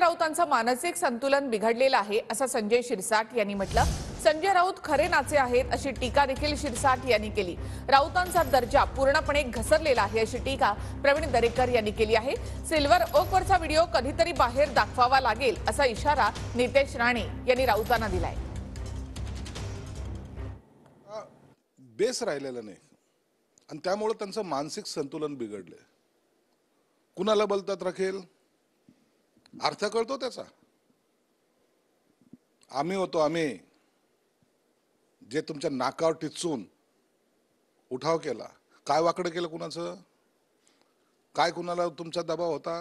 राऊतांचं मानसिक संतुलन बिघडलेलं आहे असं संजय शिरसाट यांनी म्हटलं। संजय राऊत खरे नाचे आहेत अशी टीका देखील शिरसाट यांनी केली। राऊतांचा दर्जा पूर्णपणे घसरलेला आहे अशी टीका प्रवीण दरेकर यांनी केली आहे। सिल्वर ओकवरचा व्हिडिओ कधीतरी बाहेर दाखवावा लागेल असा इशारा नितेश राणे यांनी राऊतांना दिलाय। बेस राहिलेला नाही आणि त्यामुळे त्यांचं मानसिक संतुलन बिघडले। कुणाला बोलतात राखेल, अर्थ कळतो त्याचा। आम्ही होतो, आम्ही जे तुमच्या नाकावर टिचून उठाव केला, काय वाकडं केलं कुणाचं, काय कुणाला तुमचा दबाव होता,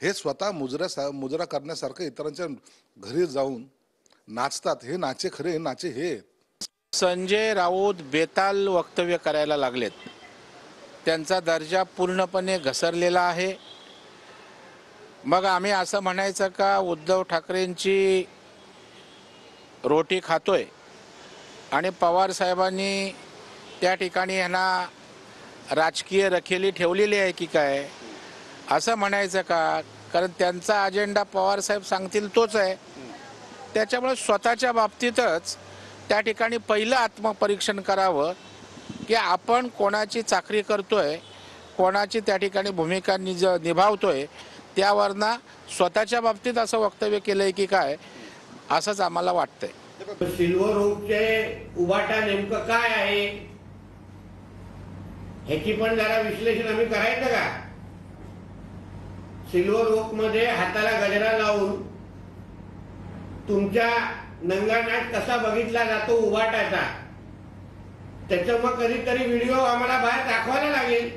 हे स्वतः मुजरा करण्यासारखं इतरांच्या घरी जाऊन नाचतात। हे नाचे खरे, हे नाचे हे। संजय राऊत बेताल वक्तव्य करायला लागलेत। त्यांचा दर्जा पूर्णपणे घसरलेला आहे। मग आम्ही असं म्हणायचं का उद्धव ठाकरेंची रोटी खातोय आणि पवार साहेबांनी त्या ठिकाणी यांना राजकीय रखेली ठेवलेली आहे की काय, असं म्हणायचं का? कारण त्यांचा अजेंडा पवार साहेब सांगतील तोच आहे। त्याच्यामुळे स्वतःच्या बाबतीतच त्या ठिकाणी पहिलं आत्मपरीक्षण करावं की आपण कोणाची चाकरी करतोय, कोणाची त्या ठिकाणी भूमिका निभावतोय, त्यावरनं स्वतःच्या बाबतीत असं वक्तव्य केलंय की काय, असंच आम्हाला वाटतंय। सिल्वर ओकचे उभाटा नेमकं काय आहे ह्याची पण जरा विश्लेषण आम्ही करायचं का? सिल्वर ओक मध्ये हाताला गजरा लावून तुमच्या नंगानाट कसा बघितला जातो उभाटाचा, त्याचं मग कधीतरी व्हिडिओ आम्हाला बाहेर दाखवायला लागेल।